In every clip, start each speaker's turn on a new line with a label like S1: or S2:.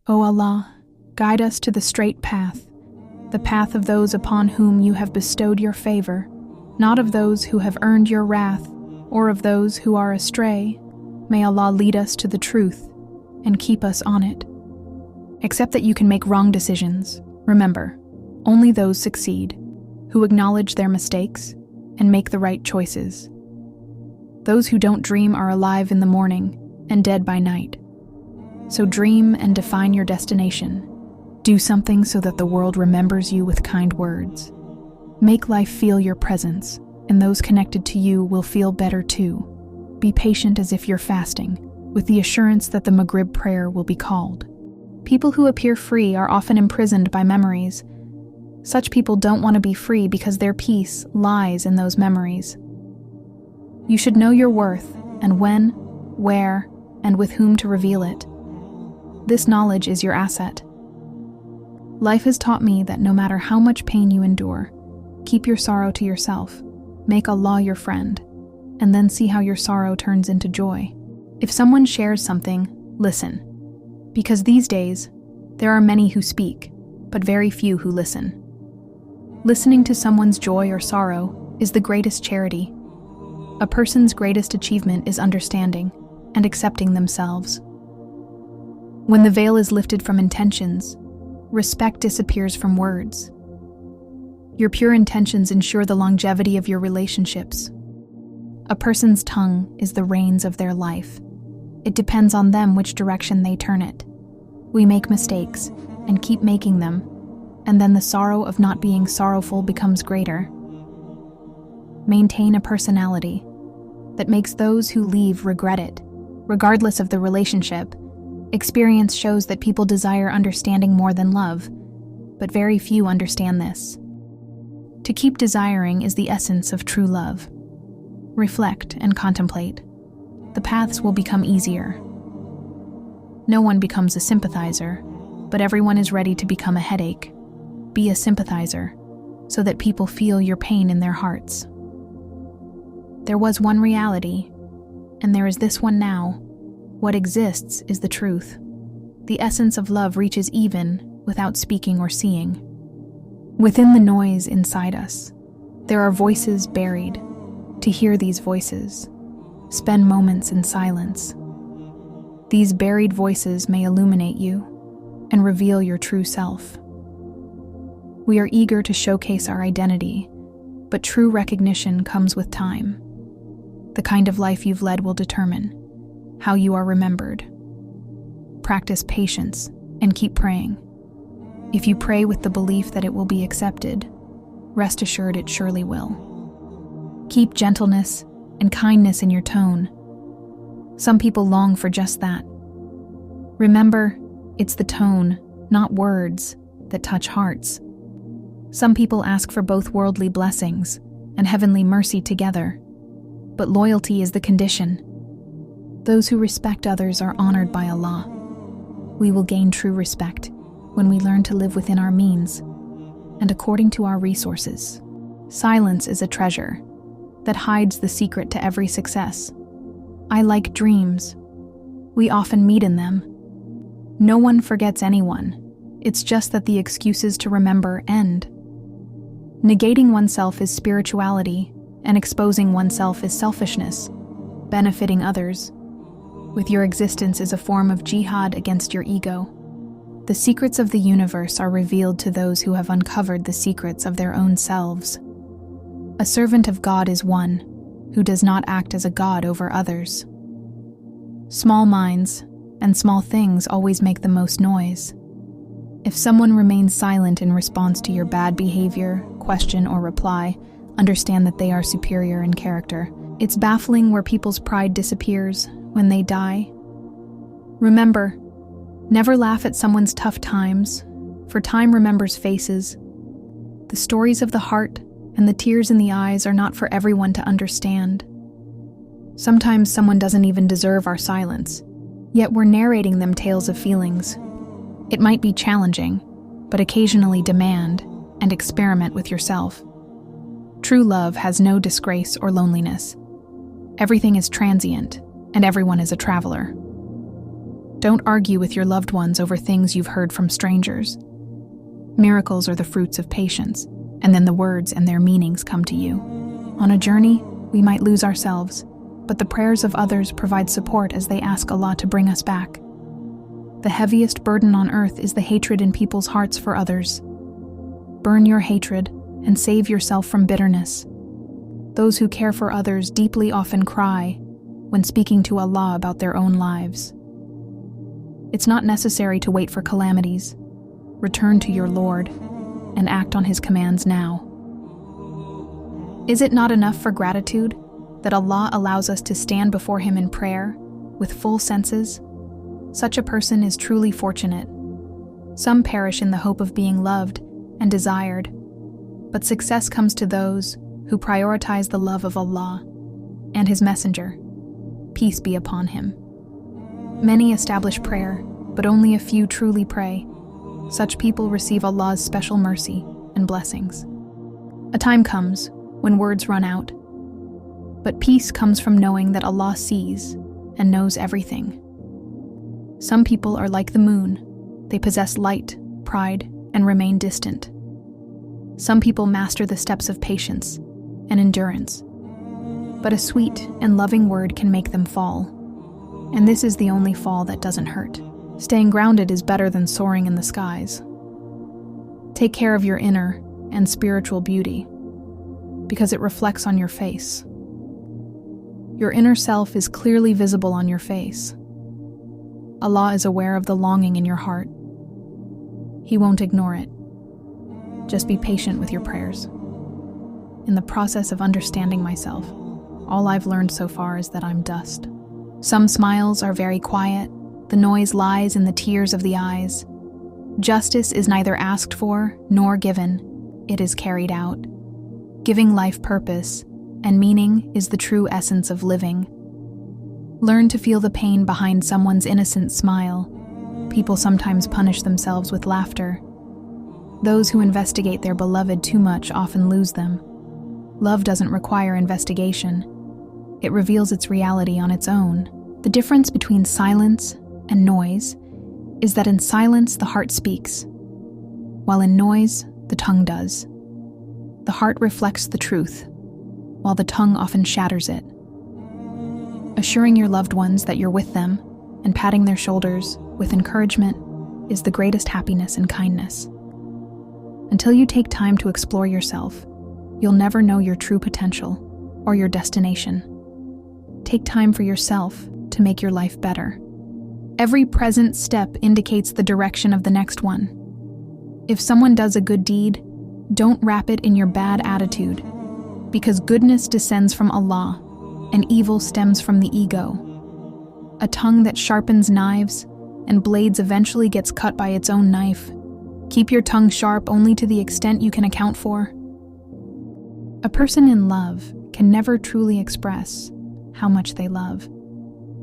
S1: O Allah, guide us to the straight path, the path of those upon whom you have bestowed your favor, not of those who have earned your wrath, or of those who are astray. May Allah lead us to the truth and keep us on it. Accept that you can make wrong decisions. Remember, only those succeed who acknowledge their mistakes and make the right choices. Those who don't dream are alive in the morning and dead by night. So dream and define your destination. Do something so that the world remembers you with kind words. Make life feel your presence, and those connected to you will feel better too. Be patient as if you're fasting, with the assurance that the Maghrib prayer will be called. People who appear free are often imprisoned by memories. Such people don't want to be free because their peace lies in those memories. You should know your worth and when, where, and with whom to reveal it. This knowledge is your asset. Life has taught me that no matter how much pain you endure, keep your sorrow to yourself, make Allah your friend, and then see how your sorrow turns into joy. If someone shares something, listen. Because these days, there are many who speak, but very few who listen. Listening to someone's joy or sorrow is the greatest charity. A person's greatest achievement is understanding and accepting themselves. When the veil is lifted from intentions, respect disappears from words. Your pure intentions ensure the longevity of your relationships. A person's tongue is the reins of their life. It depends on them which direction they turn it. We make mistakes and keep making them, and then the sorrow of not being sorrowful becomes greater. Maintain a personality that makes those who leave regret it, regardless of the relationship. Experience shows that people desire understanding more than love, but very few understand this. To keep desiring is the essence of true love. Reflect and contemplate. The paths will become easier. No one becomes a sympathizer, but everyone is ready to become a headache. Be a sympathizer, so that people feel your pain in their hearts. There was one reality, and there is this one now. What exists is the truth. The essence of love reaches even without speaking or seeing. Within the noise inside us, there are voices buried. To hear these voices, spend moments in silence. These buried voices may illuminate you and reveal your true self. We are eager to showcase our identity, but true recognition comes with time. The kind of life you've led will determine how you are remembered. Practice patience and keep praying. If you pray with the belief that it will be accepted, rest assured it surely will. Keep gentleness and kindness in your tone. Some people long for just that. Remember, it's the tone, not words, that touch hearts. Some people ask for both worldly blessings and heavenly mercy together, but loyalty is the condition. Those who respect others are honored by Allah. We will gain true respect when we learn to live within our means and according to our resources. Silence is a treasure that hides the secret to every success. I like dreams. We often meet in them. No one forgets anyone. It's just that the excuses to remember end. Negating oneself is spirituality, and exposing oneself is selfishness. Benefiting others with your existence is a form of jihad against your ego. The secrets of the universe are revealed to those who have uncovered the secrets of their own selves. A servant of God is one who does not act as a god over others. Small minds and small things always make the most noise. If someone remains silent in response to your bad behavior, question, or reply, understand that they are superior in character. It's baffling where people's pride disappears when they die. Remember, never laugh at someone's tough times, for time remembers faces. The stories of the heart and the tears in the eyes are not for everyone to understand. Sometimes someone doesn't even deserve our silence, yet we're narrating them tales of feelings. It might be challenging, but occasionally demand and experiment with yourself. True love has no disgrace or loneliness. Everything is transient, and everyone is a traveler. Don't argue with your loved ones over things you've heard from strangers. Miracles are the fruits of patience, and then the words and their meanings come to you. On a journey, we might lose ourselves, but the prayers of others provide support as they ask Allah to bring us back. The heaviest burden on earth is the hatred in people's hearts for others. Burn your hatred and save yourself from bitterness. Those who care for others deeply often cry when speaking to Allah about their own lives. It's not necessary to wait for calamities. Return to your Lord and act on His commands now. Is it not enough for gratitude that Allah allows us to stand before Him in prayer with full senses? Such a person is truly fortunate. Some perish in the hope of being loved and desired, but success comes to those who prioritize the love of Allah and His Messenger, peace be upon him. Many establish prayer, but only a few truly pray. Such people receive Allah's special mercy and blessings. A time comes when words run out, but peace comes from knowing that Allah sees and knows everything. Some people are like the moon. They possess light, pride, and remain distant. Some people master the steps of patience and endurance, but a sweet and loving word can make them fall. And this is the only fall that doesn't hurt. Staying grounded is better than soaring in the skies. Take care of your inner and spiritual beauty, because it reflects on your face. Your inner self is clearly visible on your face. Allah is aware of the longing in your heart. He won't ignore it. Just be patient with your prayers. In the process of understanding myself, all I've learned so far is that I'm dust. Some smiles are very quiet. The noise lies in the tears of the eyes. Justice is neither asked for nor given. It is carried out. Giving life purpose and meaning is the true essence of living. Learn to feel the pain behind someone's innocent smile. People sometimes punish themselves with laughter. Those who investigate their beloved too much often lose them. Love doesn't require investigation. It reveals its reality on its own. The difference between silence and noise is that in silence the heart speaks, while in noise the tongue does. The heart reflects the truth, while the tongue often shatters it. Assuring your loved ones that you're with them and patting their shoulders with encouragement is the greatest happiness and kindness. Until you take time to explore yourself, you'll never know your true potential or your destination. Take time for yourself to make your life better. Every present step indicates the direction of the next one. If someone does a good deed, don't wrap it in your bad attitude, because goodness descends from Allah and evil stems from the ego. A tongue that sharpens knives and blades eventually gets cut by its own knife. Keep your tongue sharp only to the extent you can account for. A person in love can never truly express how much they love.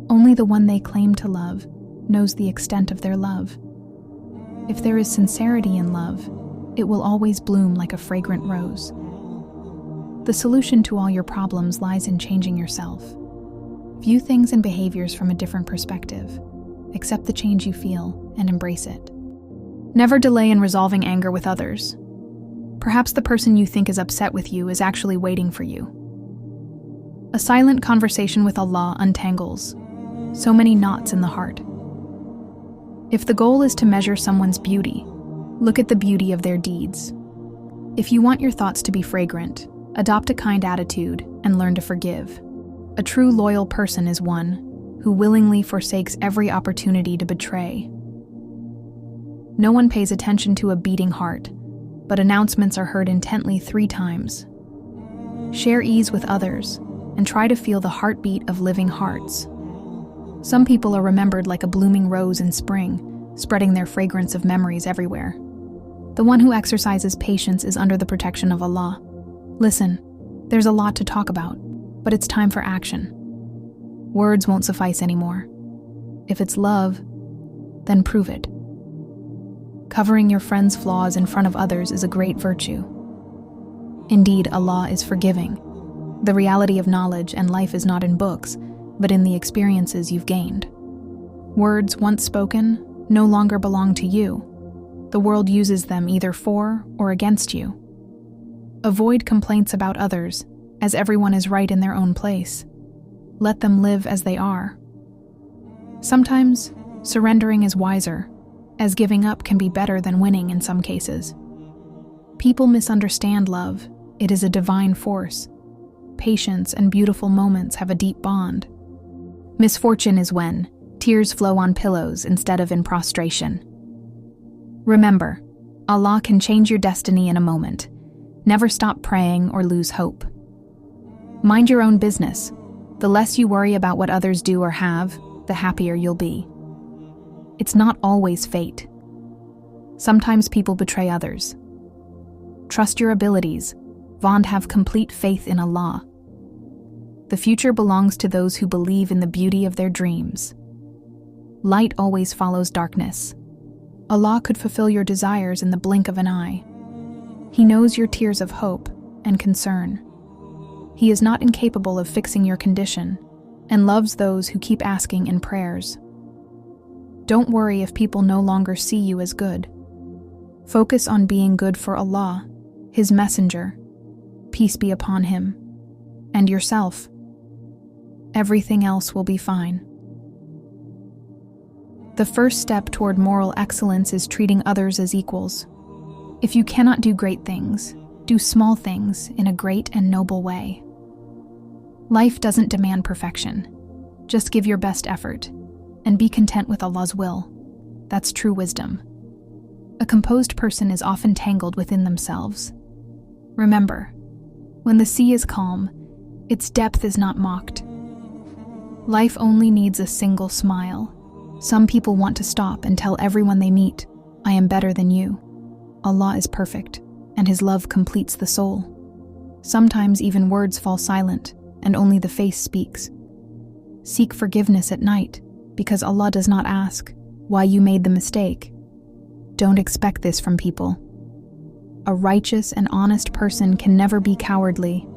S1: Only the one they claim to love knows the extent of their love. If there is sincerity in love, it will always bloom like a fragrant rose. The solution to all your problems lies in changing yourself. View things and behaviors from a different perspective. Accept the change you feel and embrace it. Never delay in resolving anger with others. Perhaps the person you think is upset with you is actually waiting for you. A silent conversation with Allah untangles so many knots in the heart. If the goal is to measure someone's beauty, look at the beauty of their deeds. If you want your thoughts to be fragrant, adopt a kind attitude and learn to forgive. A true loyal person is one who willingly forsakes every opportunity to betray. No one pays attention to a beating heart, but announcements are heard intently 3 times. Share ease with others and try to feel the heartbeat of living hearts. Some people are remembered like a blooming rose in spring, spreading their fragrance of memories everywhere. The one who exercises patience is under the protection of Allah. Listen, there's a lot to talk about, but it's time for action. Words won't suffice anymore. If it's love, then prove it. Covering your friend's flaws in front of others is a great virtue. Indeed, Allah is forgiving. The reality of knowledge and life is not in books, but in the experiences you've gained. Words once spoken no longer belong to you. The world uses them either for or against you. Avoid complaints about others, as everyone is right in their own place. Let them live as they are. Sometimes, surrendering is wiser, as giving up can be better than winning in some cases. People misunderstand love. It is a divine force. Patience and beautiful moments have a deep bond. Misfortune is when tears flow on pillows instead of in prostration. Remember, Allah can change your destiny in a moment. Never stop praying or lose hope. Mind your own business. The less you worry about what others do or have, the happier you'll be. It's not always fate. Sometimes people betray others. Trust your abilities. And have complete faith in Allah. The future belongs to those who believe in the beauty of their dreams. Light always follows darkness. Allah could fulfill your desires in the blink of an eye. He knows your tears of hope and concern. He is not incapable of fixing your condition and loves those who keep asking in prayers. Don't worry if people no longer see you as good. Focus on being good for Allah, His messenger, peace be upon him, and yourself. Everything else will be fine. The first step toward moral excellence is treating others as equals. If you cannot do great things, do small things in a great and noble way. Life doesn't demand perfection. Just give your best effort and be content with Allah's will. That's true wisdom. A composed person is often tangled within themselves. Remember, when the sea is calm, its depth is not mocked. Life only needs a single smile. Some people want to stop and tell everyone they meet, I am better than you. Allah is perfect, and His love completes the soul. Sometimes even words fall silent, and only the face speaks. Seek forgiveness at night, because Allah does not ask why you made the mistake. Don't expect this from people. A righteous and honest person can never be cowardly